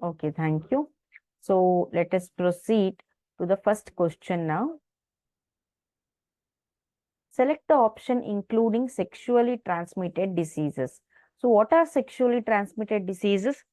Okay, thank you. So let us proceed to the first question now. Select the option including sexually transmitted diseases. So what are sexually transmitted diseases?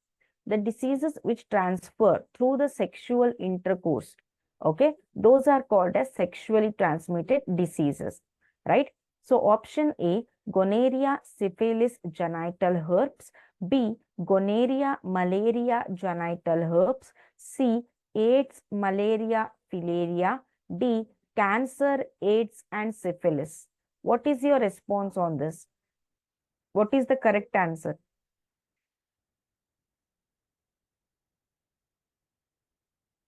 The diseases which transfer through the sexual intercourse. Okay, those are called as sexually transmitted diseases, right? So option A, gonorrhea, syphilis, genital herpes. B, gonorrhea, malaria, genital herpes. C, AIDS, malaria, filaria. D, cancer, AIDS, and syphilis. What is your response on this? What is the correct answer?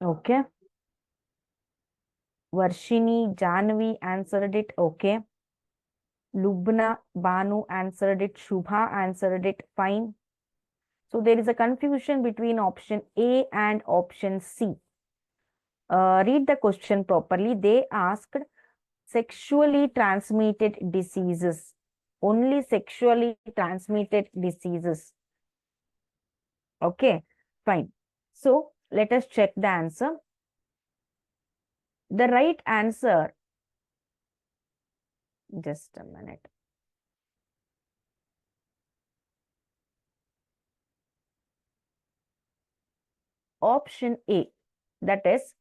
Okay. Varshini, Janvi answered it. Okay. Lubna, Banu answered it. Shubha answered it. Fine. So there is a confusion between option A and option C. Read the question properly. They asked sexually transmitted diseases. Only sexually transmitted diseases. Okay. Fine. So let us check the answer. The right answer, just a minute. Option A, that is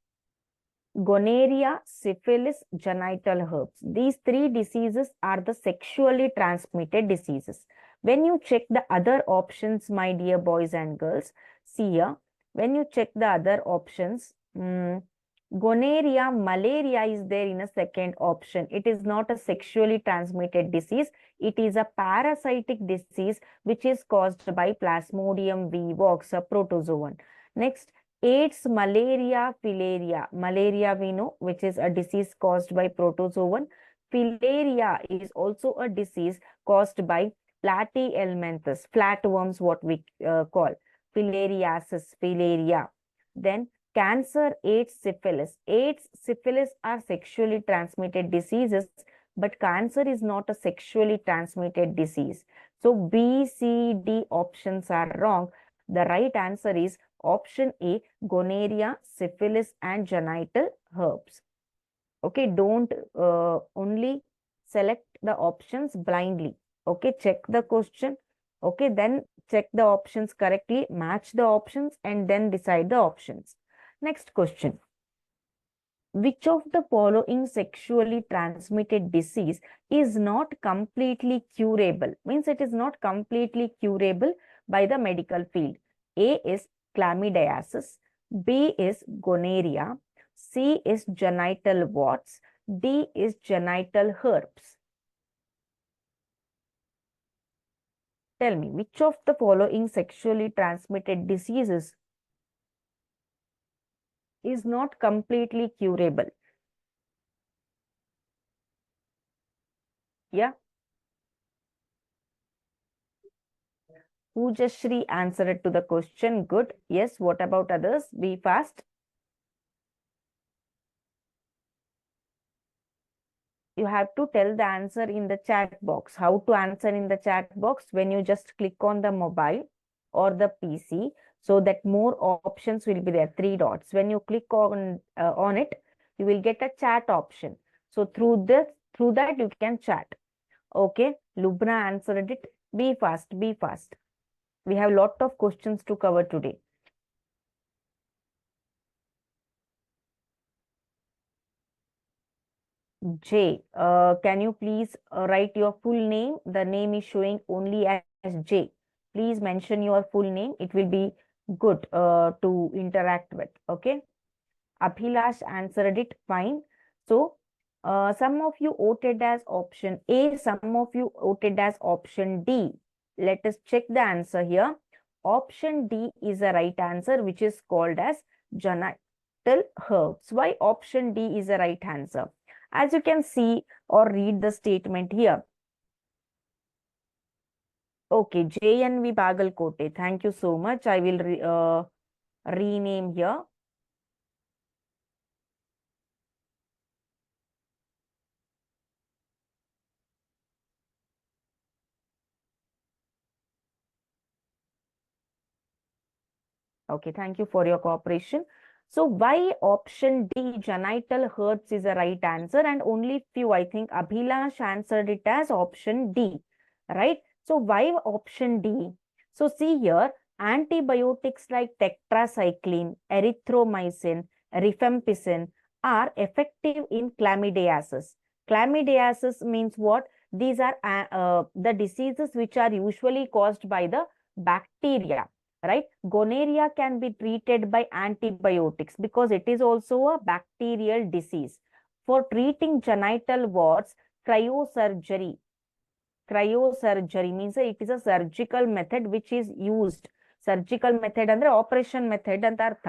gonorrhea, syphilis, genital herpes. These three diseases are the sexually transmitted diseases. When you check the other options, my dear boys and girls, see here, when you check the other options, gonorrhea, malaria is there in a second option. It is not a sexually transmitted disease. It is a parasitic disease which is caused by Plasmodium vivox, a protozoan. Next, AIDS, malaria, filaria. Malaria we know, which is a disease caused by protozoan. Filaria is also a disease caused by platyhelminthes, flatworms, what we call filariasis, filaria. Then cancer, AIDS, syphilis. AIDS, syphilis are sexually transmitted diseases, but cancer is not a sexually transmitted disease. So B, C, D options are wrong. The right answer is option A, gonorrhea, syphilis, and genital herpes. Okay, don't only select the options blindly. Okay, check the question. Okay, then check the options correctly, match the options, and then decide the options. Next question. Which of the following sexually transmitted disease is not completely curable? Means it is not completely curable by the medical field. A is chlamydiasis, B is gonorrhea, C is genital warts, D is genital herpes. Tell me, which of the following sexually transmitted diseases is not completely curable? Yeah. Pujashri answered to the question. Good. Yes. What about others? Be fast. You have to tell the answer in the chat box. How to answer in the chat box? When you just click on the mobile or the PC, so that more options will be there. Three dots. When you click on it, you will get a chat option. So through that you can chat. Okay. Lubna answered it. Be fast. Be fast. We have lot of questions to cover today. J. Can you please write your full name? The name is showing only as J. Please mention your full name. It will be good to interact with. Okay. Abhilash answered it fine. So, some of you voted as option A, some of you voted as option D. Let us check the answer here. Option D is the right answer, which is called as genital herbs. Why option D is the right answer? As you can see or read the statement here. Okay, JNV Bagalkote. Thank you so much. I will rename here. Okay, thank you for your cooperation. So why option D, genital herpes, is the right answer, and only few, I think Abhilash answered it as option D, right? So why option D? So see here, antibiotics like tetracycline, erythromycin, rifampicin are effective in chlamydiasis. Chlamydiasis means what? These are the diseases which are usually caused by the bacteria, right? Gonorrhea can be treated by antibiotics because it is also a bacterial disease. For treating genital warts, cryosurgery. Cryosurgery means it is a surgical method which is used. Surgical method ಅಂದ್ರೆ operation method ಅಂತ ಅರ್ಥ.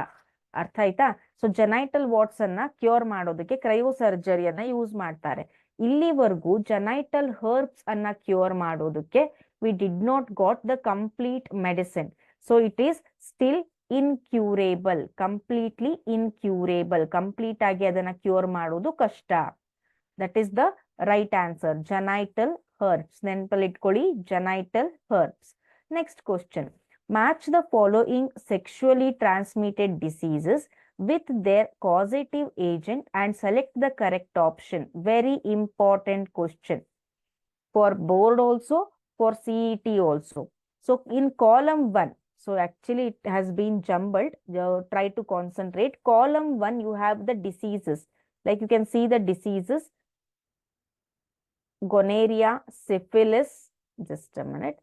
ಅರ್ಥ ಆಯ್ತಾ? So genital what's ಅನ್ನ cure ಮಾಡೋದಕ್ಕೆ ಕ್ರಯೋಸರ್ಜರಿಯನ್ನ use ಮಾಡ್ತಾರೆ. ಇಲ್ಲಿವರೆಗೂ genital herbs ಅನ್ನ ಕ್ಯೂರ್ ಮಾಡೋದಕ್ಕೆ we did not got the complete medicine. So it is still incurable, completely incurable. Complete ಆಗಿ ಅದನ್ನ ಕ್ಯೂರ್ ಮಾಡೋದು ಕಷ್ಟ. That is the right answer. Genital herpes. ನೆನಪಲ್ಲಿ ಇಟ್ಕೊಳ್ಳಿ, genital herpes. Next question. Match the following sexually transmitted diseases with their causative agent and select the correct option. Very important question. For board also, for CET also. So in column 1, so actually it has been jumbled. Try to concentrate. Column 1, you have the diseases. Like you can see the diseases. Gonorrhea, syphilis, just a minute,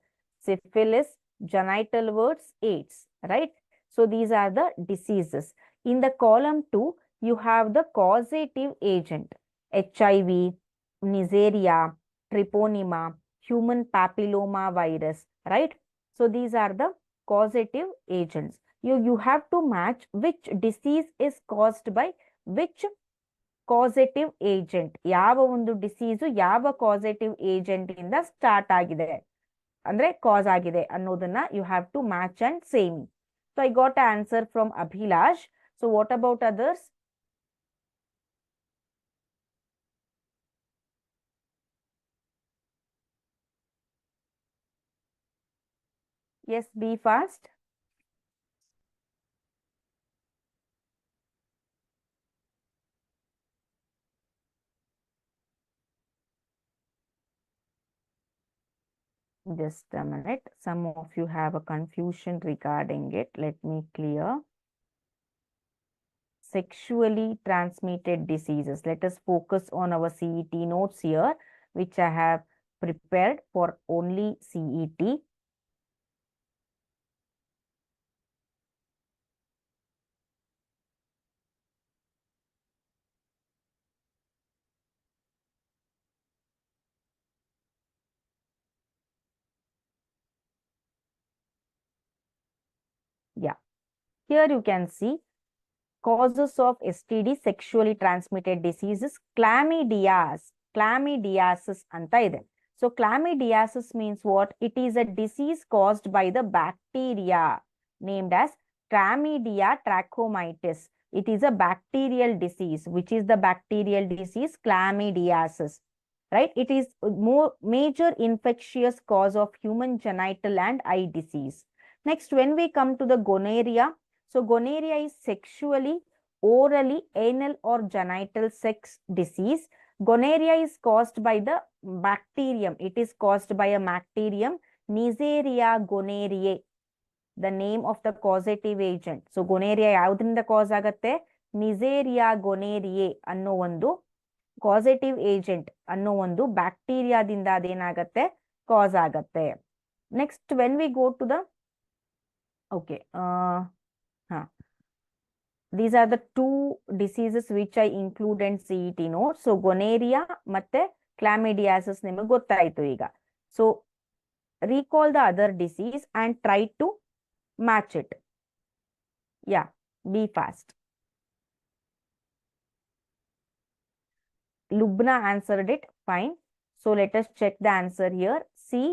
syphilis, genital warts, AIDS, right? So these are the diseases. In the column 2, you have the causative agent, HIV, Neisseria, Treponema, human papilloma virus, right? So these are the causative agents. You have to match which disease is caused by which causative agent. ಯಾವ ಒಂದು disease ಯಾವ causative agent ಇಂದ start ಆಗಿದೆ ಅಂದ್ರೆ ಕಾಸ್ ಆಗಿದೆ ಅನ್ನೋದನ್ನ you have to match and same. So I got an answer from Abhilash. So what about others? Yes, be fast. Just a minute. Some of you have a confusion regarding it. Let me clear. Sexually transmitted diseases. Let us focus on our CET notes here, which I have prepared for only CET. Yeah. Here you can see causes of STD, sexually transmitted diseases, chlamydias, chlamydiasis anta ide. So chlamydiasis means what? It is a disease caused by the bacteria named as Chlamydia trachomatis. It is a bacterial disease. Which is the bacterial disease? Chlamydiasis, right? It is more major infectious cause of human genital and eye disease. Next, when we come to the gonorrhea, so gonorrhea is sexually, orally, anal or genital sex disease. Gonorrhea is caused by the bacterium. It is caused by a bacterium, Neisseria gonorrhoeae, the name of the causative agent. So gonorrhea ಯಾವ್ದ್ರಿಂದ cause ಆಗತ್ತೆ? Neisseria gonorrhoeae ಅನ್ನೋ ಒಂದು causative agent ಅನ್ನೋ ಒಂದು ಬ್ಯಾಕ್ಟೀರಿಯಾದಿಂದ ಅದೇನಾಗತ್ತೆ? cause ಆಗತ್ತೆ. Next, when we go to the okay, these are the two diseases which I include in CET notes. So gonorrhea ಮತ್ತೆ chlamydiasis ನಿಮಗೆ ಗೊತ್ತಾಯ್ತು ಈಗ. So recall the other disease and try to match it. Yeah, be fast. Lubna answered it. Fine. So let us check the answer here. See,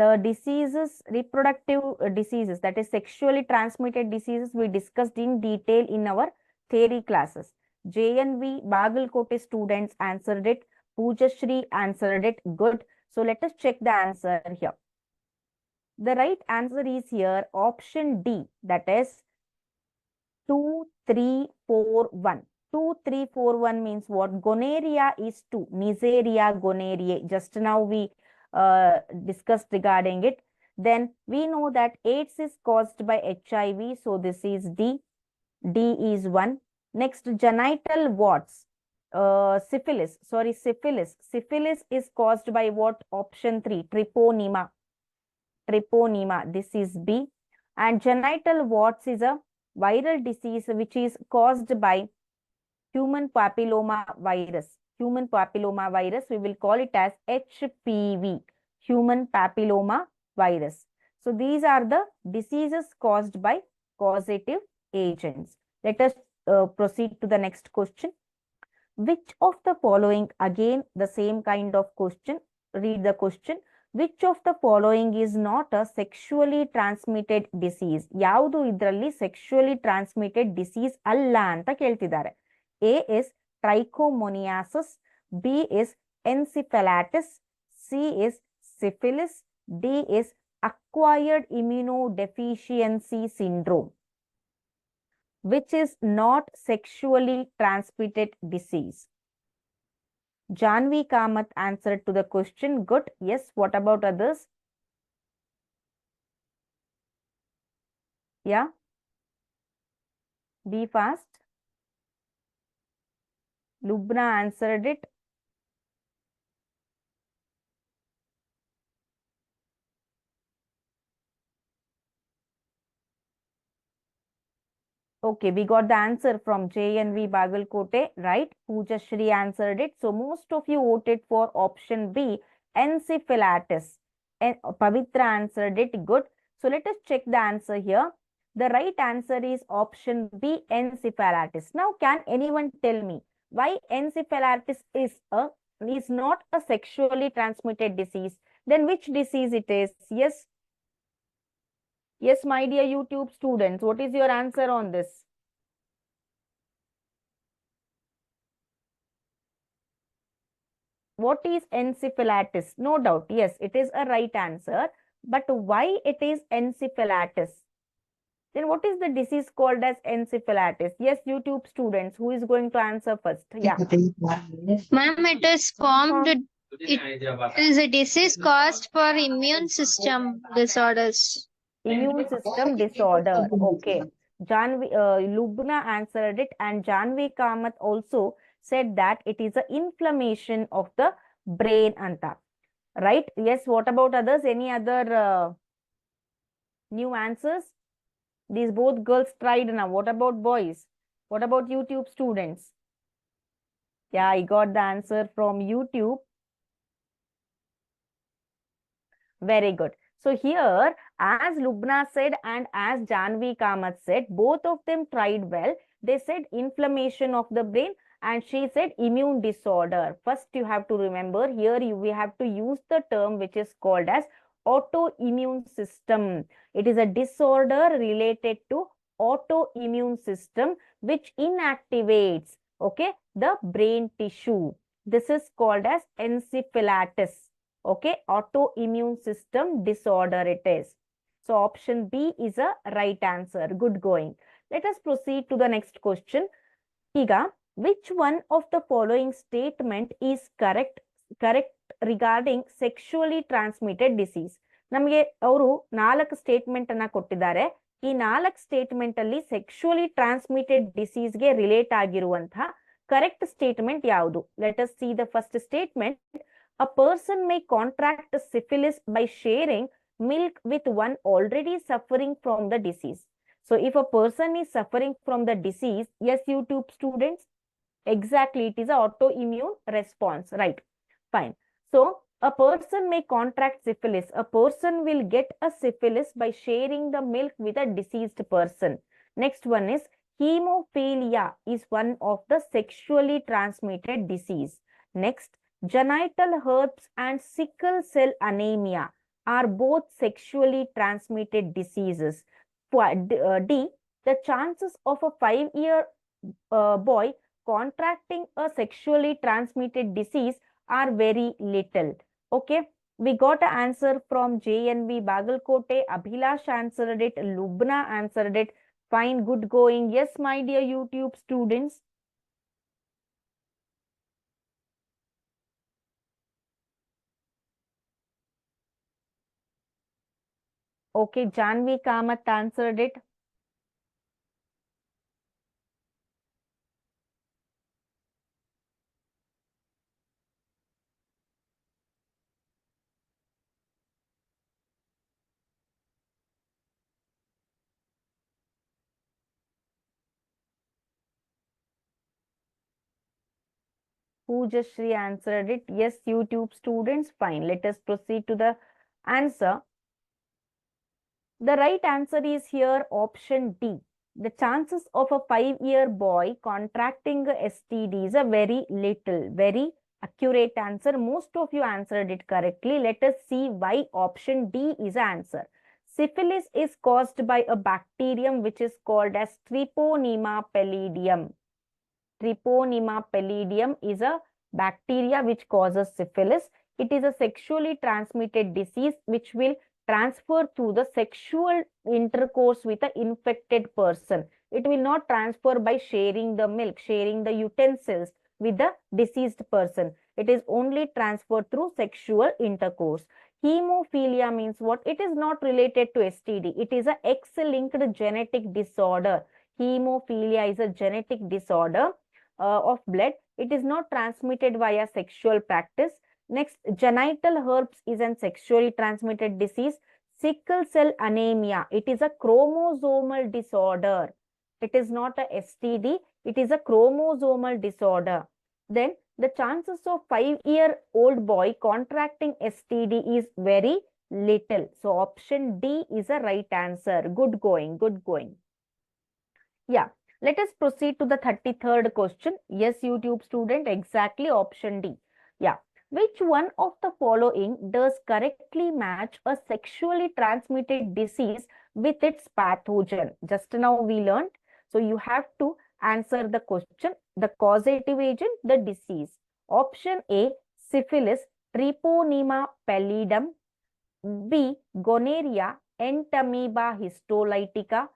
the diseases, reproductive diseases, that is sexually transmitted diseases, we discussed in detail in our theory classes. JNV Bagalkote students answered it. Pujashri answered it. Good. So let us check the answer here. The right answer is here option D, that is 2341. 2341 means what? Gonorrhea is 2. Neisseria gonorrhoeae. Just now we discussed regarding it. Then we know that AIDS is caused by HIV. So this is D. D is 1. Next, genital warts. Syphilis. Sorry, syphilis. Syphilis is caused by what? Option 3. Treponema. Treponema. This is B. And genital warts is a viral disease which is caused by human papilloma virus. Human papilloma virus, we will call it as HPV, human papilloma virus. So these are the diseases caused by causative agents. Let us proceed to the next question. Which of the following, again the same kind of question, read the question. Which of the following is not a sexually transmitted disease? ಯಾವುದು ಇದರಲ್ಲಿ sexually transmitted disease ಅಲ್ಲ ಅಂತ ಕೇಳ್ತಿದ್ದಾರೆ. A is trichomoniasis, B is encephalitis, C is syphilis, D is acquired immunodeficiency syndrome. Which is not sexually transmitted disease? Janvi Kamath answered to the question. Good. Yes. What about others? Yeah. Be fast. Lubna answered it. Okay, we got the answer from JNV Bagalkote, right? Pooja Shri answered it. So most of you voted for option B, encephalitis. And Pavitra answered it. Good. So let us check the answer here. The right answer is option B, encephalitis. Now, can anyone tell me why encephalitis is not a sexually transmitted disease? Then which disease it is? Yes. Yes, my dear YouTube students, what is your answer on this? What is encephalitis? No doubt, yes, it is a right answer. But why it is encephalitis? Then what is the disease called as encephalitis? Yes, YouTube students, who is going to answer first? Yeah. Ma'am, it is formed. It is a disease caused for immune system disorders. Immune system disorder. Okay. Lubna answered it, and Janvi Kamath also said that it is an inflammation of the brain anta. Right? Yes. What about others? Any other new answers? These both girls tried now. What about boys? What about YouTube students? Yeah, I got the answer from YouTube. Very good. So here, as Lubna said and as Janvi Kamath said, both of them tried well. They said inflammation of the brain and she said immune disorder. First, you have to remember here we have to use the term which is called as autoimmune system. It is a disorder related to autoimmune system which inactivates, okay, the brain tissue. This is called as encephalitis. Okay, autoimmune system disorder it is. So option B is a right answer. Good going. Let us proceed to the next question. Iga, which one of the following statement is correct regarding sexually transmitted disease? ನಮಗೆ ಅವರು 4 statement ಅನ್ನ ಕೊಟ್ಟಿದ್ದಾರೆ. ಈ 4 statement ಅಲ್ಲಿ sexually transmitted disease ಗೆ relate ಆಗಿರುವಂತಹ correct statement ಯಾವುದು? Let us see the first statement. A person may contract syphilis by sharing milk with one already suffering from the disease. So if a person is suffering from the disease, yes, YouTube students, exactly, it is an autoimmune response, right? Fine. So a person may contract syphilis. A person will get a syphilis by sharing the milk with a deceased person. Next one is hemophilia is one of the sexually transmitted disease. Next, genital herpes and sickle cell anemia are both sexually transmitted diseases. D, the chances of a 5-year boy contracting a sexually transmitted disease are very little. Okay, We got an answer from JNV Bagalkote. Abhilash answered it. Lubna answered it. Fine, good going. Yes, my dear YouTube students. Okay, Janvi Kamath answered it. Pujashri answered it. Yes, YouTube students. Fine. Let us proceed to the answer. The right answer is here option D. The chances of a 5-year boy contracting a STD are very little. Very accurate answer. Most of you answered it correctly. Let us see why option D is the answer. Syphilis is caused by a bacterium which is called as Treponema pallidum. Treponema pallidum is a bacteria which causes syphilis. It is a sexually transmitted disease which will transfer through the sexual intercourse with an infected person. It will not transfer by sharing the milk, sharing the utensils with the deceased person. It is only transferred through sexual intercourse. Hemophilia means what? It is not related to STD. It is a X-linked genetic disorder. Hemophilia is a genetic disorder of blood. It is not transmitted via sexual practice. Next, genital herpes is a sexually transmitted disease. Sickle cell anemia, it is a chromosomal disorder. It is not a STD, it is a chromosomal disorder. Then the chances of 5-year-old boy contracting STD is very little. So option D is a right answer. Good going, good going. Yeah. Let us proceed to the 33rd question. Yes, YouTube student, exactly option D. Yeah. Which one of the following does correctly match a sexually transmitted disease with its pathogen? Just now we learned. So you have to answer the question, the causative agent, the disease. Option A, syphilis, Treponema pallidum. B, gonorrhea, entamoeba histolytica.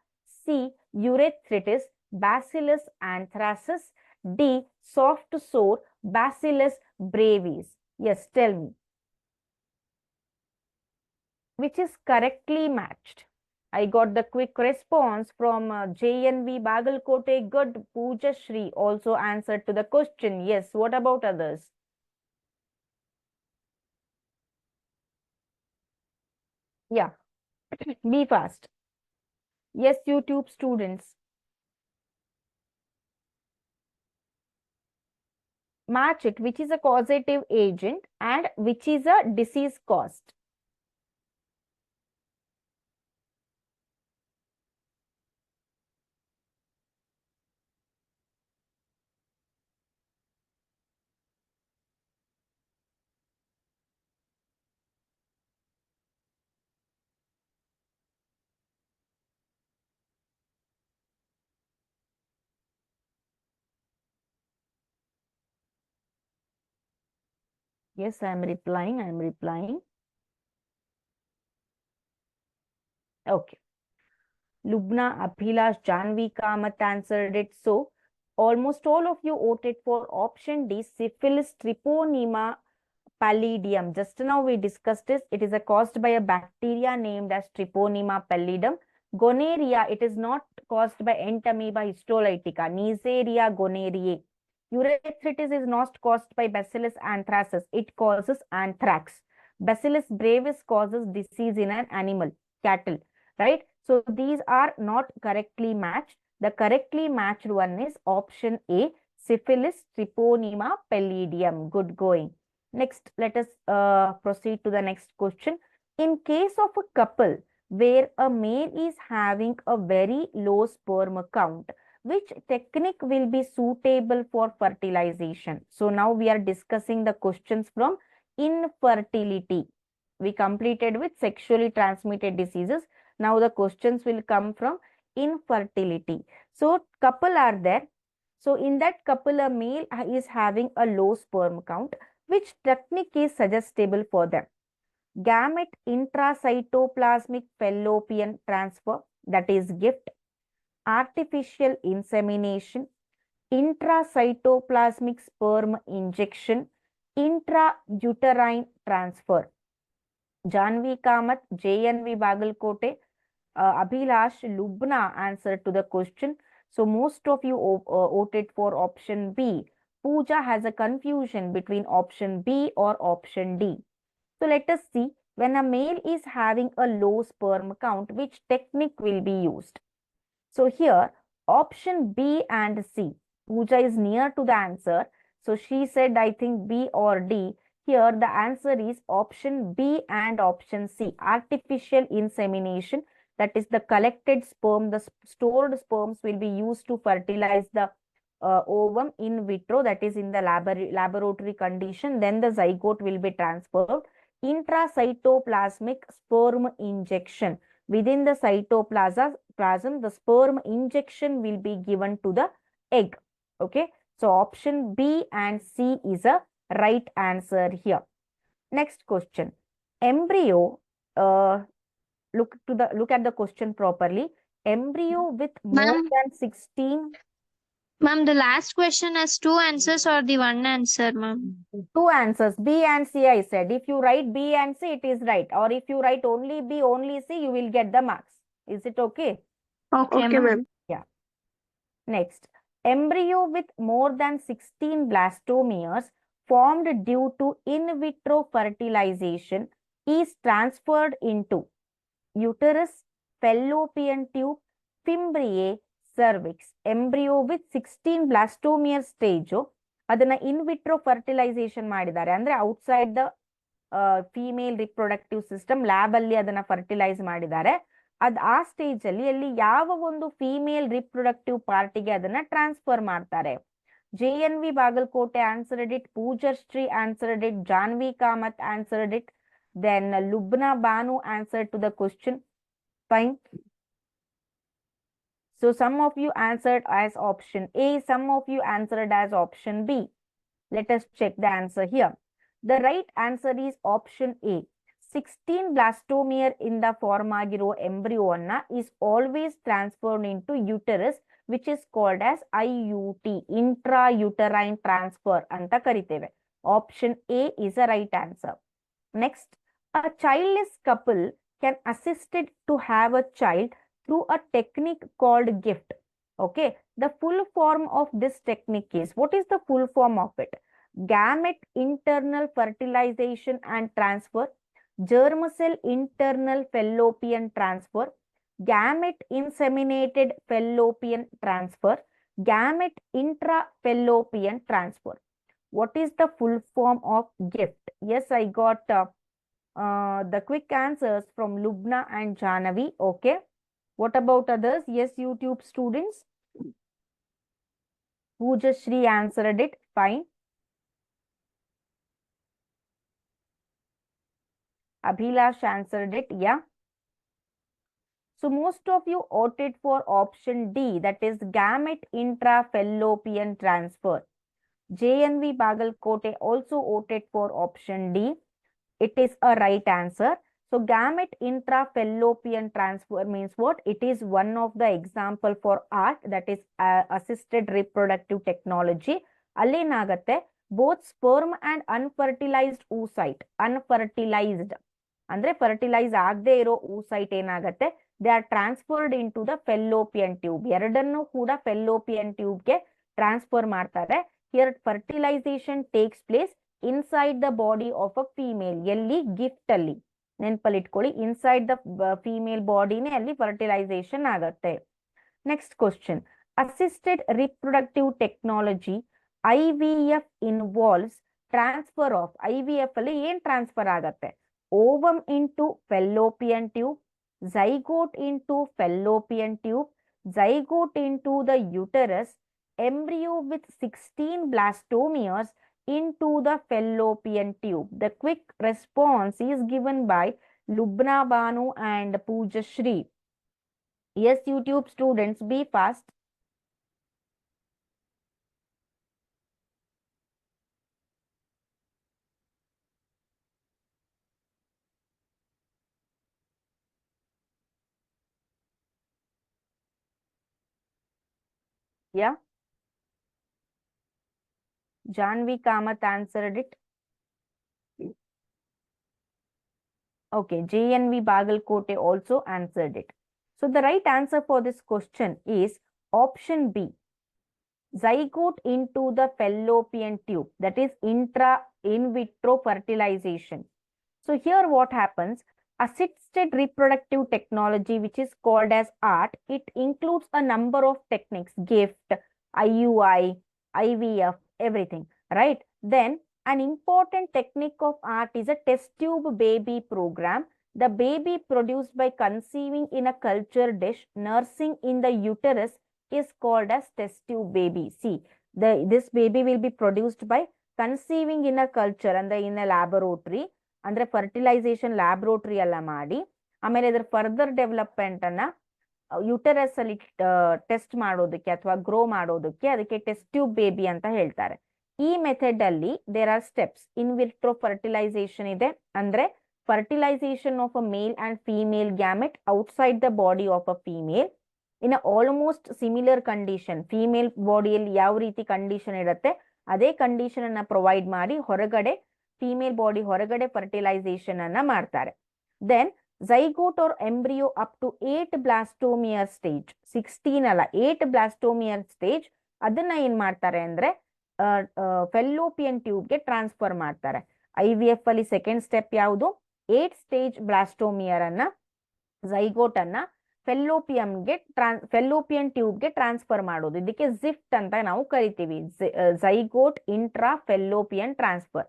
C, urethritis, Bacillus anthracis. D, soft sore, Bacillus brevis. Yes, tell me. Which is correctly matched? I got the quick response from JNV Bagalkote. Good. Pooja Shri also answered to the question. Yes, what about others? Yeah, be fast. Yes, YouTube students. Match it, which is a causative agent and which is a disease caused. Yes, I am replying. I am replying. Okay. Lubna, Abhilash, Janvi Kamath answered it. So, almost all of you voted for option D, syphilis treponema pallidum. Just now we discussed this. It is caused by a bacteria named as Treponema pallidum. Gonorrhea, it is not caused by entamoeba histolytica. Neisseria gonorrhoeae. Urethritis is not caused by Bacillus anthracis. It causes anthrax. Bacillus brevis causes disease in an animal, cattle, right? So these are not correctly matched. The correctly matched one is option A, syphilis treponema pallidum. Good going. Next, let us proceed to the next question. In case of a couple where a male is having a very low sperm count, which technique will be suitable for fertilization? So now we are discussing the questions from infertility. We completed with sexually transmitted diseases. Now the questions will come from infertility. So couple are there. So in that couple, a male is having a low sperm count. Which technique is suggestible for them? Gamete intracytoplasmic fallopian transfer, that is GIFT. Artificial insemination, intracytoplasmic sperm injection, intrauterine transfer. Janvi Kamath, JNV Bagalkote, Abhilash Lubna answered to the question. So most of you voted for option B. Pooja has a confusion between option B or option D. So let us see, when a male is having a low sperm count, which technique will be used? So here, option B and C. Pooja is near to the answer. So she said, I think B or D. Here, the answer is option B and option C. Artificial insemination. That is, the collected sperm, the stored sperms will be used to fertilize the ovum in vitro, that is in the laboratory condition. Then the zygote will be transferred. Intracytoplasmic sperm injection. Within the cytoplasm, the sperm injection will be given to the egg. Okay, so option B and C is a right answer here. Next question. Embryo, look at the question properly. Embryo with more Ma'am, than 16. ma'am, the last question has two answers or the one answer, ma'am? Two answers, B and C, I said. If you write B and C, it is right. Or if you write only B, only C, you will get the marks. Is it okay? Okay, ma'am. Yeah. Next, embryo with more than 16 blastomeres formed due to in vitro fertilization is transferred into uterus, fallopian tube, fimbriae, cervix. Embryo with 16 blastomere stage ಅದನ್ನ ಇನ್ vitro fertilisation ಮಾಡಿದ್ದಾರೆ, ಅಂದ್ರೆ outside the female reproductive system lab ಅಲ್ಲಿ ಅದನ್ನ fertilise ಮಾಡಿದ್ದಾರೆ. ಆ stage ಅಲ್ಲಿ ಯಾವ ಒಂದು ಫೀಮೇಲ್ ರಿಪ್ರೊಡಕ್ಟಿವ್ ಪಾರ್ಟಿಗೆ ಅದನ್ನ ಟ್ರಾನ್ಸ್ಫರ್ ಮಾಡ್ತಾರೆ? JNV Bagalkote answered it, Poojashree answered it, Janvi Kamath answered it, then Lubna Banu answered to the question. Fine. So some of you answered as option A, some of you answered as option B. Let us check the answer here. The right answer is option A. 16 blastomere in the form agiro embryo is always transferred into uterus, which is called as IUT, intrauterine transfer anta kariteve. Option A is the right answer. Next, a childless couple can assisted to have a child through a technique called GIFT. Okay, the full form of this technique is, what is the full form of it? Gamete internal fertilization and transfer, germ cell internal fallopian transfer, gamete inseminated fallopian transfer, gamete intrafallopian transfer. What is the full form of GIFT? Yes, I got the quick answers from Lubna and Janavi. Okay. What about others? Yes, YouTube students. Pujashri answered it. Fine. Abhilash answered it. Yeah. So most of you voted for option D, that is gamete intrafallopian transfer. JNV Bagalkote also voted for option D. It is a right answer. So gamete intrafallopian transfer means what? It is one of the example for ART, that is assisted reproductive technology. Allenagatte both sperm and unfertilized oocyte, unfertilized andre fertilize ಆಗದೆ ಇರೋ oocyte ಏನಾಗತ್ತೆ, they are transferred into the fallopian tube. ಎರಡನ್ನೂ ಕೂಡ fallopian tube ಗೆ transfer ಮಾಡ್ತಾರೆ. Here fertilization takes place inside the body of a female. ಎಲ್ಲಿ? Gift ಅಲ್ಲಿ. ನೆನಪಲ್ಲಿ ಇಟ್ಕೊಳ್ಳಿ, ಇನ್ಸೈಡ್ ದ ಫೀಮೇಲ್ ಬಾಡಿನೇ ಅಲ್ಲಿ ಫರ್ಟಿಲೈಸೇಷನ್ ಆಗತ್ತೆ. Next question. Assisted reproductive technology IVF involves transfer of, IVF ಅಲ್ಲಿ ಏನ್ ಟ್ರಾನ್ಸ್ಫರ್ ಆಗತ್ತೆ? Ovum into fallopian tube, zygote into fallopian tube, zygote into the uterus, embryo with 16 blastomeres into the fallopian tube. The quick response is given by Lubna Banu and Pujashri. Yes, YouTube students, be fast. Yeah. Janvi Kamath answered it. Okay, JNV Bagalkote also answered it. So the right answer for this question is option B. Zygote into the fallopian tube, that is in vitro fertilization. So here what happens, assisted reproductive technology, which is called as ART, it includes a number of techniques, GIFT, IUI, IVF, everything, right? Then an important technique of ART is a test tube baby program. The baby produced by conceiving in a culture dish, nursing in the uterus is called as test tube baby. See, this baby will be produced by conceiving in a culture and in a laboratory. ಅಂದ್ರೆ fertilisation laboratory ಎಲ್ಲ ಮಾಡಿ ಆಮೇಲೆ ಇದ್ರ further development ಅನ್ನ uterus ಅಲ್ಲಿ test ಮಾಡೋದಕ್ಕೆ ಅಥವಾ grow ಮಾಡೋದಕ್ಕೆ ಅದಕ್ಕೆ ಟೆಸ್ಟ್ ಟ್ಯೂಬ್ ಬೇಬಿ ಅಂತ ಹೇಳ್ತಾರೆ. ಈ ಮೆಥಡ್ ಅಲ್ಲಿ there are steps. In vitro fertilization ಇದೆ, ಅಂದ್ರೆ fertilization of a male and female gamete outside the body of a female in almost similar condition. Female ಬಾಡಿಯಲ್ಲಿ ಯಾವ ರೀತಿ ಕಂಡೀಷನ್ ಇರುತ್ತೆ ಅದೇ ಕಂಡೀಷನ್ ಅನ್ನ ಪ್ರೊವೈಡ್ ಮಾಡಿ ಹೊರಗಡೆ ಫೀಮೇಲ್ ಬಾಡಿ ಹೊರಗಡೆ ಫರ್ಟಿಲೈಸೇಷನ್ ಅನ್ನ ಮಾಡ್ತಾರೆ. Then zygote or embryo up to 8 blastomeres stage, 16 ಅಲ್ಲ 8 blastomeres stage, ಅದನ್ನ ಏನ್ ಮಾಡ್ತಾರೆ ಅಂದ್ರೆ ಫೆಲ್ಲೋಪಿಯನ್ ಟ್ಯೂಬ್ಗೆ ಟ್ರಾನ್ಸ್ಫರ್ ಮಾಡ್ತಾರೆ. IVF ಅಲ್ಲಿ ಸೆಕೆಂಡ್ ಸ್ಟೆಪ್ ಯಾವುದು, 8 ಸ್ಟೇಜ್ ಬ್ಲಾಸ್ಟೋಮಿಯರ್ ಅನ್ನ ಝೈಗೋಟ್ ಅನ್ನ ಫೆಲ್ಲೋಪಿಯನ್ ಟ್ಯೂಬ್ಗೆ ಟ್ರಾನ್ಸ್ಫರ್ ಮಾಡೋದು. ಇದಕ್ಕೆ ಜಿಫ್ಟ್ ಅಂತ ನಾವು ಕರಿತೀವಿ, zygote intra fallopian transfer.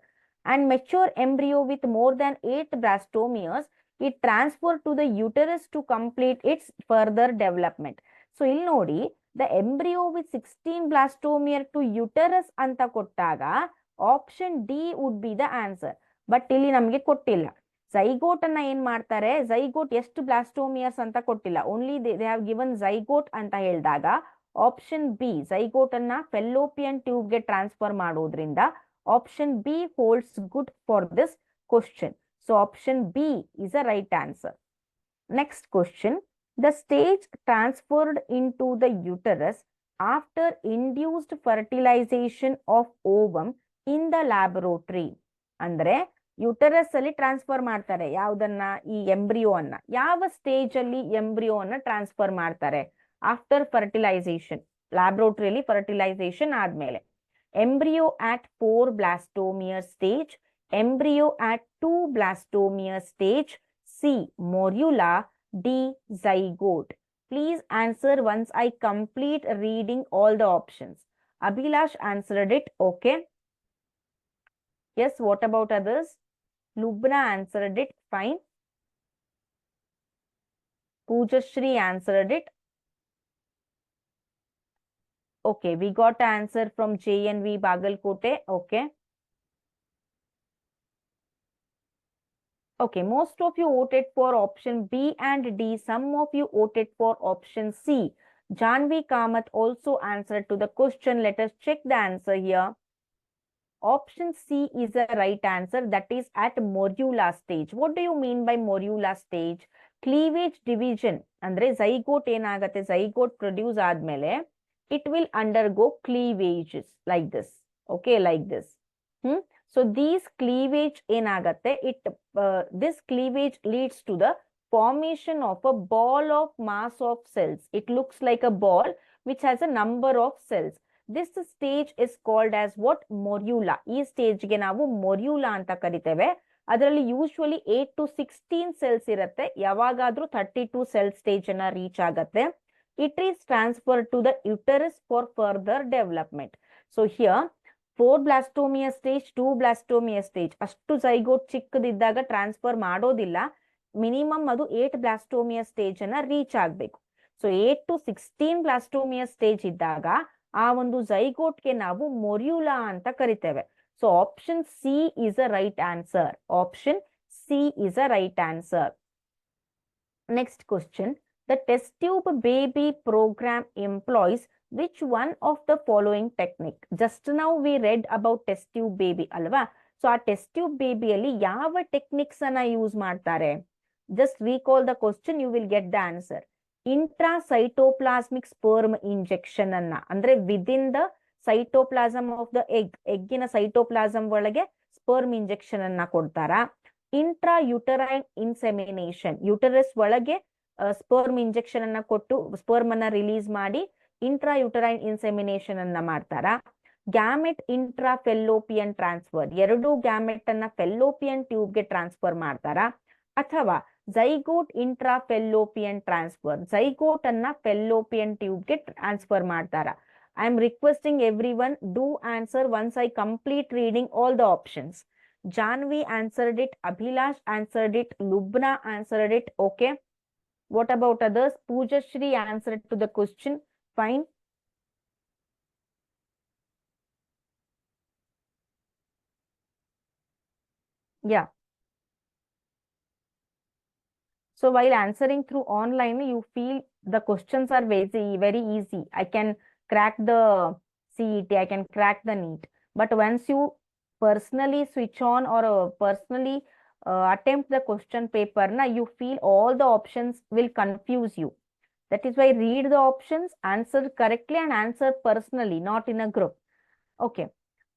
And mature embryo with more than 8 blastomeres, it transferred to the uterus to complete its further development. So ಇಲ್ಲಿ ನೋಡಿ, the embryo with 16 blastomere to uterus ಅಂತ ಕೊಟ್ಟಾಗ option D would be the answer. But ಇಲ್ಲಿ ನಮಗೆ ಕೊಟ್ಟಿಲ್ಲ. Zygote ಅನ್ನ ಏನ್ ಮಾಡ್ತಾರೆ, ಝೈಗೋಟ್ ಎಷ್ಟು ಬ್ಲಾಸ್ಟೋಮಿಯರ್ಸ್ ಅಂತ ಕೊಟ್ಟಿಲ್ಲ, only they have given zygote ಅಂತ ಹೇಳಿದಾಗ ಆಪ್ಷನ್ ಬಿ ಝೈಗೋಟ್ ಅನ್ನ ಫೆಲ್ಲೋಪಿಯನ್ ಟ್ಯೂಬ್ಗೆ ಟ್ರಾನ್ಸ್ಫರ್ ಮಾಡೋದ್ರಿಂದ option B holds good for this question. So option B is the right answer. Next question. The stage transferred into the uterus after induced fertilization of ovum in the laboratory. ಅಂದ್ರೆ uterus ಅಲ್ಲಿ transfer ಮಾಡ್ತಾರೆ ಯಾವ್ದನ್ನ, ಈ embryo ಅನ್ನ. ಯಾವ stage ಅಲ್ಲಿ embryo ಅನ್ನ transfer ಮಾಡ್ತಾರೆ, ಆಫ್ಟರ್ ಫರ್ಟಿಲೈಸೇಷನ್, ಲ್ಯಾಬ್ರೋಟರಿಯಲ್ಲಿ ಫರ್ಟಿಲೈಸೇಷನ್ ಆದ್ಮೇಲೆ. Embryo at 4 blastomere stage, embryo at 2 blastomere stage, C morula, D zygote. Please answer once I complete reading all the options. Abhilash answered it, okay. Yes, what about others? Lubna answered it, fine. Pujashri answered it. Okay, we got an answer from JNV Bagalkote. Okay. Okay, most of you voted for option B and D. Some of you voted for option C. Janvi Kamath also answered to the question. Let us check the answer here. Option C is the right answer. That is at morula stage. What do you mean by morula stage? Cleavage division. Andre zygote enagate, zygote produce admele it will undergo cleavages like this. Okay, like this. So these cleavage enagate, this cleavage leads to the formation of a ball of mass of cells. It looks like a ball which has a number of cells. This stage is called as what? Morula. Ee stage ge navu morula anta kariteve. Adralli usually 8 to 16 cells irutte. Yavagadru 32 cell stage ana reach agate. It is transferred to the uterus for further development. So here 4 blastomere stage, 2 blastomere stage, ಅಷ್ಟು zygote ಚಿಕ್ಕದಿದ್ದಾಗ transfer ಮಾಡೋದಿಲ್ಲ. Minimum ಅದು 8 ಬ್ಲಾಸ್ಟೋಮಿಯರ್ stage ಅನ್ನ reach ಆಗ್ಬೇಕು. So 8 to 16 ಬ್ಲಾಸ್ಟೋಮಿಯರ್ stage ಇದ್ದಾಗ ಆ ಒಂದು ಝೈಗೋಟ್ಗೆ ನಾವು ಮೊರ್ಯುಲಾ ಅಂತ ಕರಿತೇವೆ. So option C is a right answer. Option C is a right answer. Next question. The test tube baby program employs which one of the following technique? Just now we read about test tube baby alva. So a test tube baby alli yava techniques ana use ಮಾಡ್ತಾರೆ? Just recall the question, you will get the answer. Intracytoplasmic sperm injection ಅನ್ನ, ಅಂದ್ರೆ within the cytoplasm of the ಎಗ್ಗಿನ cytoplasm ಒಳಗೆ sperm injection ಅನ್ನ ಕೊಡ್ತಾರಾ? Intra uterine insemination, uterus ಒಳಗೆ sperm injection ಅನ್ನ ಕೊಟ್ಟು ಸ್ಪರ್ಮ್ ಅನ್ನ ರಿಲೀಸ್ ಮಾಡಿ ಇಂಟ್ರಾ ಯುಟರೈನ್ ಇನ್ಸೆಮಿನೇಷನ್ ಅನ್ನ ಮಾಡ್ತಾರಾ? ಗ್ಯಾಮೆಟ್ ಇಂಟ್ರಾ ಫೆಲ್ಲೋಪಿಯನ್ ಟ್ರಾನ್ಸ್ಫರ್, ಎರಡು ಗ್ಯಾಮೆಟ್ ಅನ್ನ ಫೆಲ್ಲೋಪಿಯನ್ ಟ್ಯೂಬ್ಗೆ ಟ್ರಾನ್ಸ್ಫರ್ ಮಾಡ್ತಾರಾ? ಅಥವಾ zygote intra fallopian transfer, zygote ಅನ್ನ ಫೆಲ್ಲೋಪಿಯನ್ ಟ್ಯೂಬ್ಗೆ ಟ್ರಾನ್ಸ್ಫರ್ ಮಾಡ್ತಾರಾ? I am requesting every one, do answer once I complete reading all the options. Janvi answered it, Abhilash answered it, Lubna answered it. Okay. What about others? Pujashri answered to the question. Fine. Yeah. So while answering through online, you feel the questions are very easy. I can crack the CET, I can crack the NEET. But once you personally switch on or personally attempt the question paper, you feel all the options will confuse you. That is why read the options, answer correctly and answer personally, not in a group. Okay.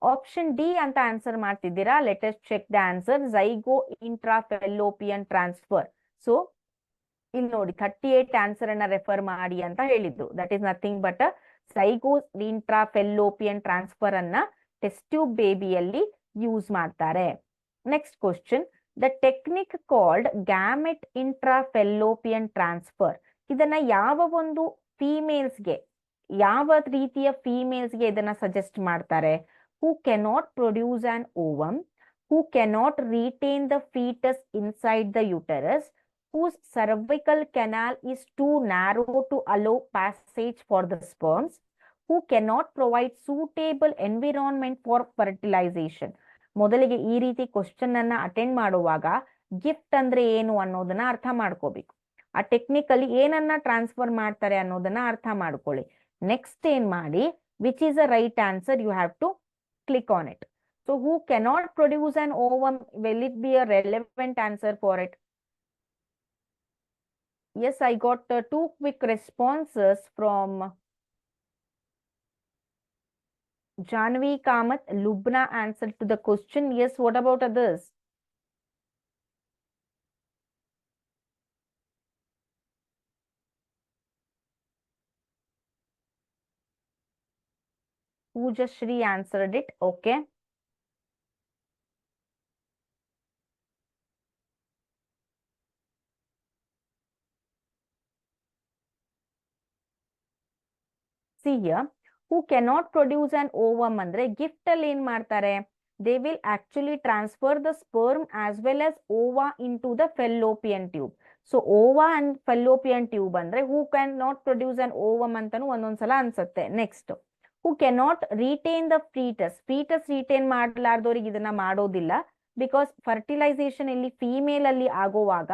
Option D anta answer ಮಾಡ್ತಿದ್ದೀರಾ. Let us check the answer. Zygo intrafallopian transfer. So ಇಲ್ಲಿ ನೋಡಿ 38 answer ಅನ್ನ refer ಮಾಡಿ ಅಂತ ಹೇಳಿದ್ದು. That is nothing but zygotes intrafallopian transfer ಅನ್ನ test tube ಬೇಬಿಯಲ್ಲಿ use ಮಾಡ್ತಾರೆ. Next question, the technique called gamete intrafallopian transfer, ಇದನ್ನ ಯಾವ ಒಂದು ಫೀಮೇಲ್ಸ್ಗೆ, ಯಾವ ರೀತಿಯ ಫೀಮೇಲ್ಸ್ಗೆ ಇದನ್ನ ಸಜೆಸ್ಟ್ ಮಾಡ್ತಾರೆ? ಹೂ cannot produce an ovum, who cannot retain the fetus inside the uterus, whose cervical canal is too narrow to allow passage for the sperms, who cannot provide suitable environment for fertilization. ಮೊದಲಿಗೆ ಈ ರೀತಿ question ಅನ್ನ attend ಮಾಡುವಾಗ gift ಅಂದ್ರೆ ಏನು ಅನ್ನೋದನ್ನ ಅರ್ಥ ಮಾಡ್ಕೋಬೇಕು. ಆ ಟೆಕ್ನಿಕಲಿ ಏನನ್ನ ಟ್ರಾನ್ಸ್ಫರ್ ಮಾಡ್ತಾರೆ ಅನ್ನೋದನ್ನ ಅರ್ಥ ಮಾಡ್ಕೊಳ್ಳಿ. ನೆಕ್ಸ್ಟ್ ಏನ್ ಮಾಡಿ, which is a right answer, you have to click on it. So who cannot produce an ovum, will it be a relevant answer for it? Yes, I got two quick responses from Janvi Kamath. Lubna answered to the question. Yes, what about others? Pujashri answered it. Okay. See here, who cannot produce an ovum andre gift ಅಲ್ಲಿ ಏನ್ ಮಾಡ್ತಾರೆ? They will actually transfer the sperm as well as ova into the fallopian tube. So ova and fallopian tube ಅಂದ್ರೆ who cannot produce an ovum ಅಂತಾನು ಒಂದೊಂದ್ಸಲ ಅನ್ಸುತ್ತೆ. Next, who cannot retain the fetus. Fetus retain ಮಾಡಲಾರ್ದವ್ರಿಗೆ ಇದನ್ನ ಮಾಡೋದಿಲ್ಲ. Because fertilisation ಇಲ್ಲಿ female ಅಲ್ಲಿ ಆಗುವಾಗ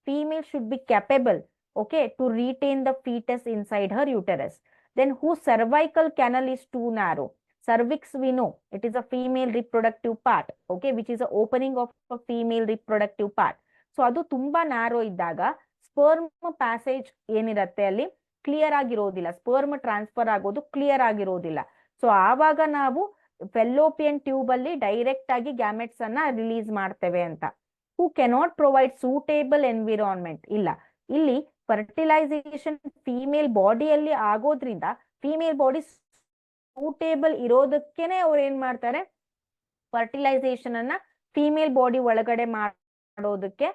female should be capable, okay, to retain the fetus inside her uterus. Then whose cervical canal is too narrow. Cervix, we know it is a female reproductive part, okay, which is a opening of a female reproductive part. So adu ತುಂಬಾ narrow ಇದ್ದಾಗ sperm passage ಏನಿರತ್ತೆ ಅಲ್ಲಿ clear ಆಗಿರೋದಿಲ್ಲ, sperm transfer ಆಗೋದು clear ಆಗಿರೋದಿಲ್ಲ. So ಆವಾಗ ನಾವು ಫೆಲ್ಲೋಪಿಯನ್ tube ಅಲ್ಲಿ direct ಆಗಿ ಗ್ಯಾಮೆಟ್ಸ್ ಅನ್ನ ರಿಲೀಸ್ ಮಾಡ್ತೇವೆ ಅಂತ. ಹೂ ಕೆನಾಟ್ ಪ್ರೊವೈಡ್ ಸೂಟೇಬಲ್ ಎನ್ವಿರಾನ್ಮೆಂಟ್, ಇಲ್ಲ, ಇಲ್ಲಿ ಫರ್ಟಿಲೈಸೇಷನ್ ಫೀಮೇಲ್ ಬಾಡಿಯಲ್ಲಿ ಆಗೋದ್ರಿಂದ ಫೀಮೇಲ್ ಬಾಡಿ ಸೂಟೇಬಲ್ ಇರೋದಕ್ಕೇನೆ ಅವ್ರು ಏನ್ ಮಾಡ್ತಾರೆ, ಫರ್ಟಿಲೈಸೇಷನ್ ಅನ್ನ ಫೀಮೇಲ್ ಬಾಡಿ ಒಳಗಡೆ ಮಾಡೋದಕ್ಕೆ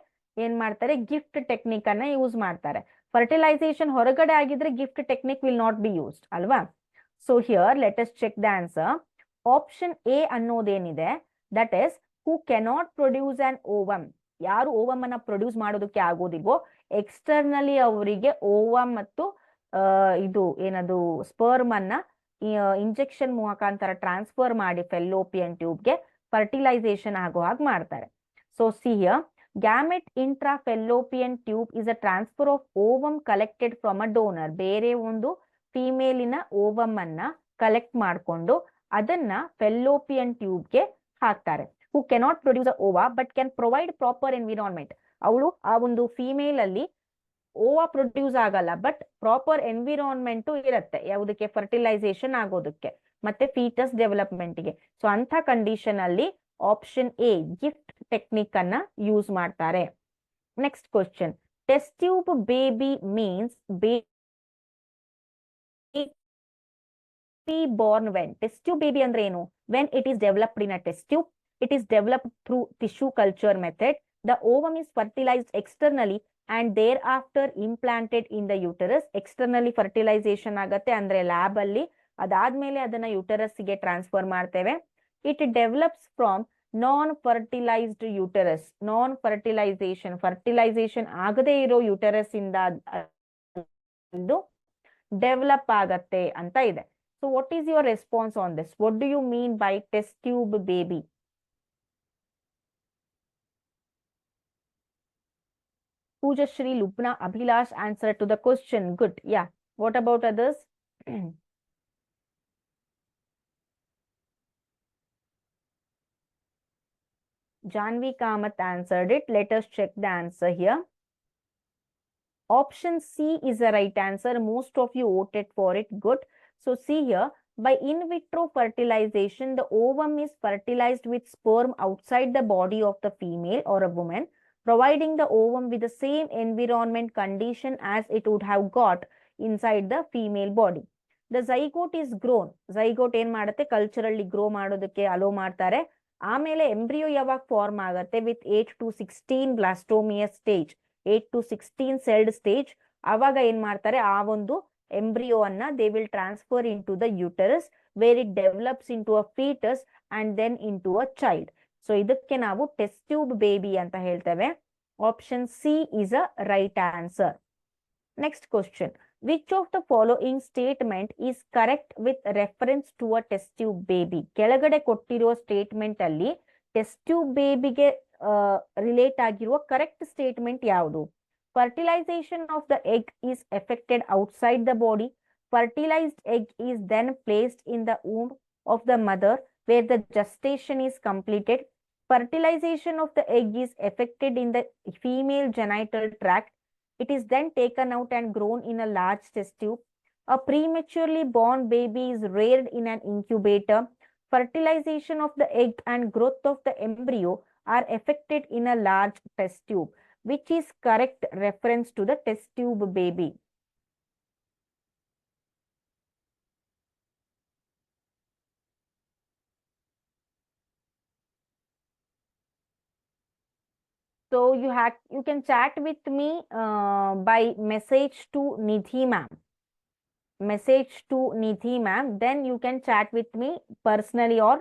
ಏನ್ ಮಾಡ್ತಾರೆ, ಗಿಫ್ಟ್ ಟೆಕ್ನಿಕ್ ಅನ್ನ ಯೂಸ್ ಮಾಡ್ತಾರೆ. ಫರ್ಟಿಲೈಸೇಷನ್ ಹೊರಗಡೆ ಆಗಿದ್ರೆ GIFT technique will not be used ಅಲ್ವಾ? So here let us check the answer. Option A ಅನ್ನೋದೇನಿದೆ, that is who cannot produce an ovum. ಯಾರು ಓವಮ್ ಅನ್ನ ಪ್ರೊಡ್ಯೂಸ್ ಮಾಡೋದಕ್ಕೆ ಆಗೋದಿಲ್ವೋ, ಎಕ್ಸ್ಟರ್ನಲಿ ಅವರಿಗೆ ಓವಮ್ ಮತ್ತು ಇದು ಏನದು ಸ್ಪರ್ಮ್ ಅನ್ನ ಇಂಜೆಕ್ಷನ್ ಮುಖಾಂತರ ಟ್ರಾನ್ಸ್ಫರ್ ಮಾಡಿ ಫೆಲ್ಲೋಪಿಯನ್ ಟ್ಯೂಬ್ಗೆ ಫರ್ಟಿಲೈಸೇಷನ್ ಆಗೋ ಹಾಗೆ ಮಾಡ್ತಾರೆ. So see here, gamete intra fallopian tube is a transfer of ovum collected from a donor. ಬೇರೆ ಒಂದು ಫಿಮೇಲಿನ ಓವಮ್ ಅನ್ನ ಕಲೆಕ್ಟ್ ಮಾಡಿಕೊಂಡು ಅದನ್ನ ಫೆಲ್ಲೋಪಿಯನ್ ಟ್ಯೂಬ್ಗೆ ಹಾಕ್ತಾರೆ. ಹೂ cannot produce a Owa but can provide proper environment. ಅವಳು ಆ ಒಂದು ಫಿಮೇಲ್ ಅಲ್ಲಿ ಓವಾ ಪ್ರೊಡ್ಯೂಸ್ ಆಗಲ್ಲ, ಬಟ್ ಪ್ರಾಪರ್ ಎನ್ವಿರಾನ್ಮೆಂಟ್ ಇರುತ್ತೆ ಯಾವುದಕ್ಕೆ, ಫರ್ಟಿಲೈಸೇಷನ್ ಆಗೋದಕ್ಕೆ ಮತ್ತೆ ಫೀಟಸ್ ಡೆವಲಪ್ಮೆಂಟ್ಗೆ. ಸೊ ಅಂತ ಕಂಡೀಷನ್ ಅಲ್ಲಿ ಆಪ್ಷನ್ ಎ ಗಿಫ್ಟ್ ಟೆಕ್ನಿಕ್ ಅನ್ನ ಯೂಸ್ ಮಾಡ್ತಾರೆ. Next question, test tube baby means born when. Test tube baby ಅಂದ್ರೆ ಏನು? When it is developed in a test tube, it is developed through tissue culture method. The ovum is fertilized externally and thereafter implanted in the uterus. Externally fertilization ಆಗತ್ತೆ ಅಂದ್ರೆ lab ಅಲ್ಲಿ, ಅದಾದ್ಮೇಲೆ ಅದನ್ನ uterus ಗೆ transfer ಮಾಡ್ತೇವೆ. It develops from non fertilized uterus. Non fertilization ಆಗದೇ ಇರೋ uterus ಇಂದ ಅದು ಡೆವಲಪ್ ಆಗತ್ತೆ ಅಂತ ಇದೆ. So what is your response on this? What do you mean by test tube baby? Pujashri, Lubna, Abhilash answer to the question. Good. Yeah. What about others? Janvi Kamath answered it. Let us check the answer here. Option C is the right answer. Most of you voted for it. Good. So see here, by in vitro fertilization, the ovum is fertilized with sperm outside the body of the female or a woman, providing the ovum with the same environment condition as it would have got inside the female body. The zygote is grown. Zygote ಏನ್ ಮಾಡುತ್ತೆ, ಕಲ್ಚರಲ್ಲಿ grow ಮಾಡೋದಕ್ಕೆ hello ಮಾಡ್ತಾರೆ. ಆಮೇಲೆ embryo ಯಾವಾಗ form ಆಗುತ್ತೆ, with 8 to 16 blastomeres stage, 8 to 16 celled stage. ಅವಾಗ ಏನ್ ಮಾಡ್ತಾರೆ, ಆ ಒಂದು embryo anna they will transfer into the uterus where it develops into a fetus and then into a child. So idakke ನಾವು test tube baby anta ಹೇಳ್ತೇವೆ. Option C is a right answer. Next question, which of the following statement is correct with reference to a test tube baby? ಕೆಳಗಡೆ ಕೊಟ್ಟಿರುವ statement ಅಲ್ಲಿ test tube ಬೇಬಿಗೆ relate ಆಗಿರುವ correct statement ಯಾವುದು? Fertilization of the egg is effected outside the body. Fertilized egg is then placed in the womb of the mother where the gestation is completed. Fertilization of the egg is effected in the female genital tract. It is then taken out and grown in a large test tube. A prematurely born baby is reared in an incubator. Fertilization of the egg and growth of the embryo are effected in a large test tube. Which is correct reference to the test tube baby? So you can chat with me by message to Nidhi ma'am. Message to Nidhi ma'am. Then you can chat with me personally or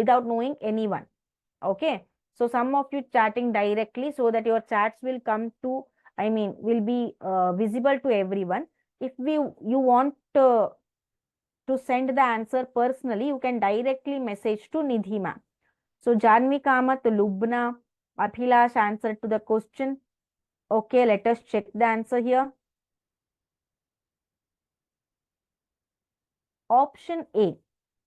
without knowing anyone. Okay. So some of you chatting directly so that your chats will come to, will be visible to everyone. If you want to send the answer personally, you can directly message to Nidhi ma'am. So Janvi Kamath, Lubna, Abhilash answered to the question. Okay, let us check the answer here. Option A.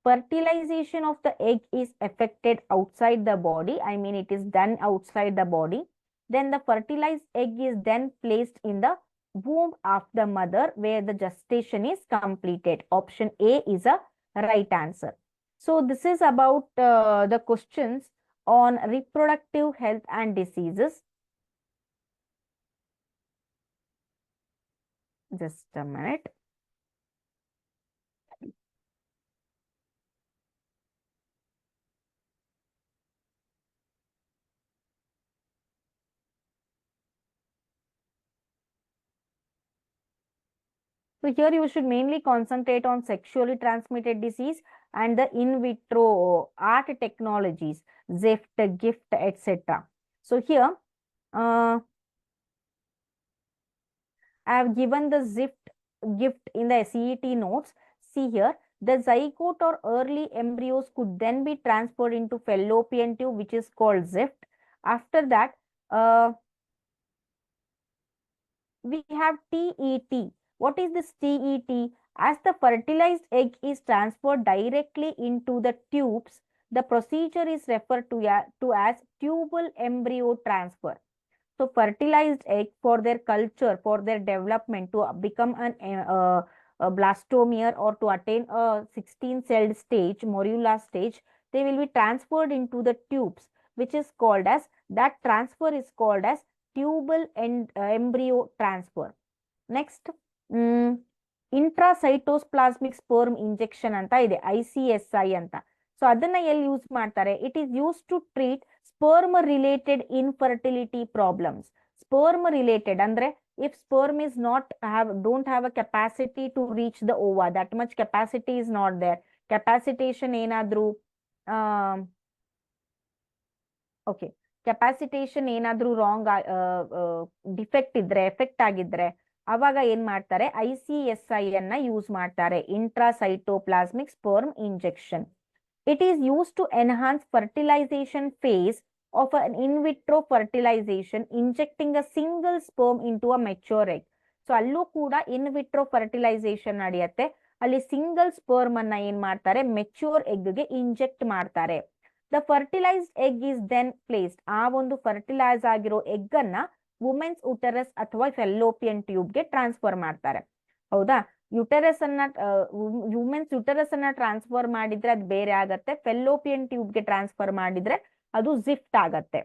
Fertilization of the egg is effected outside the body. It is done outside the body. Then the fertilized egg is then placed in the womb of the mother where the gestation is completed. Option A is a right answer. So this is about the questions on reproductive health and diseases. Just a minute. So here you should mainly concentrate on sexually transmitted disease and the in vitro art technologies, ZIFT, GIFT, etc. So here I have given the ZIFT gift in the CET notes. See here, the zygote or early embryos could then be transferred into fallopian tube, which is called ZIFT. After that, we have TET. What is this TET? As the fertilized egg is transferred directly into the tubes, the procedure is referred to as tubal embryo transfer. So fertilized egg for their culture, for their development to become a blastomere or to attain a 16-celled stage, morula stage, they will be transferred into the tubes, which is called as, that transfer is called as tubal embryo transfer. Next, intracytoplasmic sperm injection ಅಂತ ಇದೆ, ICSI ಅಂತ. So ಅದನ್ನ ಎಲ್ಲಿ use ಮಾಡ್ತಾರೆ? It is use to treat sperm related infertility problems. Sperm related ಅಂದ್ರೆ if sperm is not don't have a capacity to reach the ova, that much capacity is not there, capacitation ಏನಾದ್ರೂ okay capacitation ಏನಾದ್ರೂ wrong defect ಇದ್ರೆ, effect ಆಗಿದ್ರೆ, ಅವಾಗ ಏನ್ ಮಾಡ್ತಾರೆ? ICSI ಅನ್ನ use ಮಾಡ್ತಾರೆ, intracytoplasmic sperm injection. It is use to enhance fertilization phase of an in vitro fertilization, injecting a single sperm into a mature egg. So ಅಲ್ಲೂ ಕೂಡ ಇನ್ ವಿಟ್ರೋ ಫರ್ಟಿಲೈಸೇಷನ್ ನಡೆಯುತ್ತೆ. ಅಲ್ಲಿ ಸಿಂಗಲ್ ಸ್ಪರ್ಮ್ ಅನ್ನ ಏನ್ ಮಾಡ್ತಾರೆ? ಮೆಚ್ಯೂರ್ ಎಗ್ಗೆ ಇಂಜೆಕ್ಟ್ ಮಾಡ್ತಾರೆ. The fertilized egg is then placed, ಆ ಒಂದು ಫರ್ಟಿಲೈಸ್ ಆಗಿರೋ ಎಗ್ ಅನ್ನ ವುಮೆನ್ಸ್ ಉಟರಸ್ ಅಥವಾ ಫೆಲ್ಲೋಪಿಯನ್ ಟ್ಯೂಬ್ಗೆ ಟ್ರಾನ್ಸ್ಫರ್ ಮಾಡ್ತಾರೆ. ಹೌದಾ? ಯುಟರಸ್ ಅನ್ನ ವುಮೆನ್ಸ್ ಯುಟರಸ್ ಅನ್ನ ಟ್ರಾನ್ಸ್ಫರ್ ಮಾಡಿದ್ರೆ ಅದು ಬೇರೆ ಆಗತ್ತೆ, ಫೆಲ್ಲೋಪಿಯನ್ ಟ್ಯೂಬ್ಗೆ ಟ್ರಾನ್ಸ್ಫರ್ ಮಾಡಿದ್ರೆ ಅದು ಜಿಫ್ಟ್ ಆಗತ್ತೆ.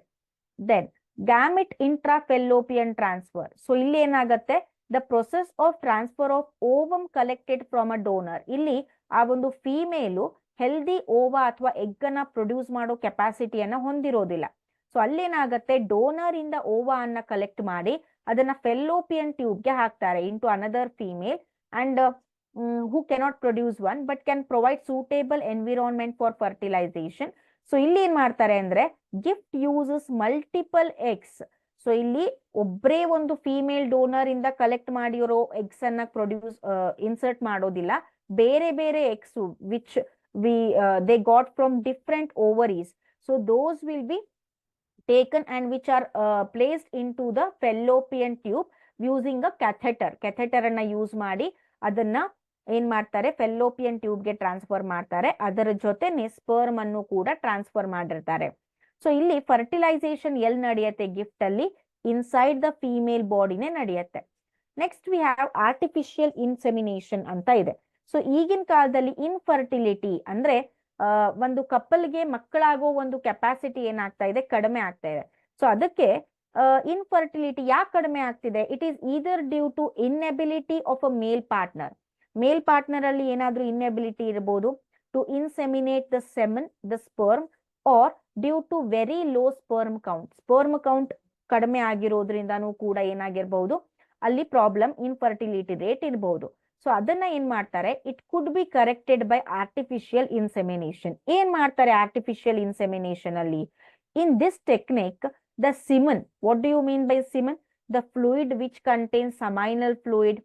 Then gamete intra fallopian transfer. So ಇಲ್ಲಿ ಏನಾಗತ್ತೆ? The process of transfer of ovum collected from a donor. ಇಲ್ಲಿ ಆ ಒಂದು ಫೀಮೇಲು ಹೆಲ್ದಿ ಓವಾ ಅಥವಾ ಎಗ್ ಅನ್ನ ಪ್ರೊಡ್ಯೂಸ್ ಮಾಡೋ ಕೆಪಾಸಿಟಿಯನ್ನ ಹೊಂದಿರೋದಿಲ್ಲ. ಸೊ ಅಲ್ಲೇನಾಗತ್ತೆ? ಡೋನರ್ ಇಂದ ಓವಾ ಅನ್ನ ಕಲೆಕ್ಟ್ ಮಾಡಿ ಅದನ್ನ ಫೆಲ್ಲೋಪಿಯನ್ ಟ್ಯೂಬ್ಗೆ ಹಾಕ್ತಾರೆ, into another female, and who cannot produce one but can provide suitable environment for fertilization. So ಇಲ್ಲಿ ಏನ್ ಮಾಡ್ತಾರೆ ಅಂದ್ರೆ GIFT uses multiple eggs. So ಇಲ್ಲಿ ಒಬ್ಬರೇ ಒಂದು ಫೀಮೇಲ್ ಡೋನರ್ ಇಂದ ಕಲೆಕ್ಟ್ ಮಾಡಿರೋ ಎಗ್ಸ್ ಅನ್ನ ಪ್ರೊಡ್ಯೂಸ್ ಇನ್ಸರ್ಟ್ ಮಾಡೋದಿಲ್ಲ, ಬೇರೆ ಬೇರೆ eggs which they got from different ovaries. So those will be taken and which are placed into the fallopian tube using a catheter. Catheter ಅನ್ನ ಯೂಸ್ ಮಾಡಿ ಅದನ್ನ ಏನ್ ಮಾಡ್ತಾರೆ? ಫೆಲ್ಲೋಪಿಯನ್ ಟ್ಯೂಬ್ಗೆ ಟ್ರಾನ್ಸ್ಫರ್ ಮಾಡ್ತಾರೆ. ಅದರ ಜೊತೆ ಸ್ಪರ್ಮ್ ಅನ್ನು ಕೂಡ ಟ್ರಾನ್ಸ್ಫರ್ ಮಾಡಿರ್ತಾರೆ. ಸೊ ಇಲ್ಲಿ ಫರ್ಟಿಲೈಸೇಷನ್ ಎಲ್ಲಿ ನಡೆಯುತ್ತೆ? ಗಿಫ್ಟ್ ಅಲ್ಲಿ ಇನ್ಸೈಡ್ ದ ಫೀಮೇಲ್ ಬಾಡಿನೇ ನಡೆಯುತ್ತೆ. Next we have artificial insemination ಅಂತ ಇದೆ. ಸೊ ಈಗಿನ ಕಾಲದಲ್ಲಿ ಇನ್ಫರ್ಟಿಲಿಟಿ ಅಂದ್ರೆ ಒಂದು ಕಪಲ್ಗೆ ಮಕ್ಕಳಾಗೋ ಒಂದು ಕೆಪಾಸಿಟಿ ಏನಾಗ್ತಾ ಇದೆ? ಕಡಿಮೆ ಆಗ್ತಾ ಇದೆ. ಸೊ ಅದಕ್ಕೆ ಇನ್ಫರ್ಟಿಲಿಟಿ ಯಾಕೆ ಕಡಿಮೆ ಆಗ್ತಿದೆ? It is either due to inability of a male partner. Male partner ಅಲ್ಲಿ ಏನಾದ್ರೂ ಇನ್ಎಬಿಲಿಟಿ ಇರಬಹುದು to inseminate the semen, the sperm, or due to very low sperm count. Sperm count ಕಡಿಮೆ ಆಗಿರೋದ್ರಿಂದನೂ ಕೂಡ ಏನಾಗಿರ್ಬಹುದು? ಅಲ್ಲಿ ಪ್ರಾಬ್ಲಮ್, ಇನ್ಫರ್ಟಿಲಿಟಿ ರೇಟ್ ಇರಬಹುದು. So ಅದನ್ನ ಏನ್ ಮಾಡ್ತಾರೆ? It could be corrected by artificial insemination. ಏನ್ ಮಾಡ್ತಾರೆ ಆರ್ಟಿಫಿಷಿಯಲ್ ಇನ್ಸೆಮಿನೇಷನ್ ಅಲ್ಲಿ? In this technique the semen, what do you mean by semen? The fluid which contains seminal fluid,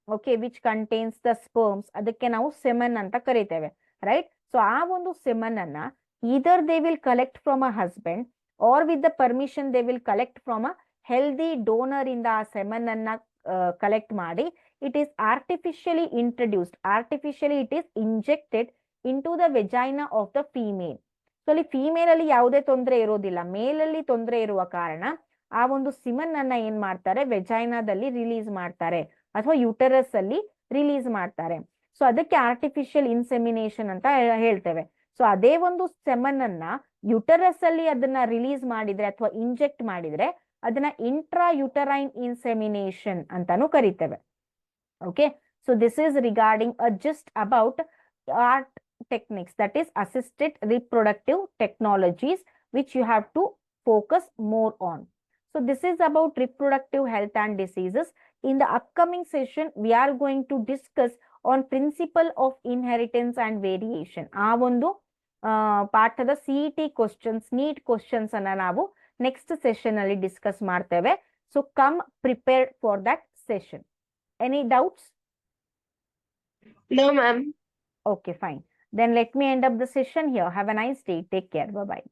okay, which contains the sperms, ಅದಕ್ಕೆ ನಾವು ಸೆಮನ್ ಅಂತ ಕರಿತೇವೆ, right? So ಆ ಒಂದು semen ಅನ್ನ either they will collect from a husband or with the permission they will collect from a healthy donor ಇಂದ ಆ semen ಅನ್ನ ಕಲೆಕ್ಟ್ ಮಾಡಿ it is artificially introduced, artificially it is injected into the vagina of the female. So ಅಲ್ಲಿ female ಅಲ್ಲಿ ಯಾವುದೇ ತೊಂದರೆ ಇರೋದಿಲ್ಲ, ಮೇಲಲ್ಲಿ ತೊಂದರೆ ಇರುವ ಕಾರಣ ಆ ಒಂದು ಸಿಮನ್ ಅನ್ನ ಏನ್ ಮಾಡ್ತಾರೆ? ವೆಜೈನಾದಲ್ಲಿ ರಿಲೀಸ್ ಮಾಡ್ತಾರೆ ಅಥವಾ ಯುಟರಸ್ ಅಲ್ಲಿ ರಿಲೀಸ್ ಮಾಡ್ತಾರೆ. ಸೊ ಅದಕ್ಕೆ ಆರ್ಟಿಫಿಷಿಯಲ್ ಇನ್ಸೆಮಿನೇಷನ್ ಅಂತ ಹೇಳ್ತೇವೆ. ಸೊ ಅದೇ ಒಂದು ಸೆಮನ್ ಅನ್ನ ಯುಟರಸ್ ಅಲ್ಲಿ ಅದನ್ನ ರಿಲೀಸ್ ಮಾಡಿದ್ರೆ ಅಥವಾ ಇಂಜೆಕ್ಟ್ ಮಾಡಿದ್ರೆ ಅದನ್ನ ಇಂಟ್ರಾ ಯುಟರೈನ್ ಇನ್ಸೆಮಿನೇಷನ್ ಅಂತಾನು ಕರಿತೇವೆ. Okay, so this is regarding a just about art techniques, that is assisted reproductive technologies, which you have to focus more on. So this is about reproductive health and diseases. In the upcoming session we are going to discuss on principle of inheritance and variation. ಆ ಒಂದು ಪಾಠದ CET questions, NEET questions ಅನ್ನ ನಾವು next session ಅಲ್ಲಿ discuss ಮಾಡ್ತೇವೆ. So come prepared for that session. Any doubts? No, ma'am. Okay, fine. Then let me end up the session here. Have a nice day. Take care. Bye-bye.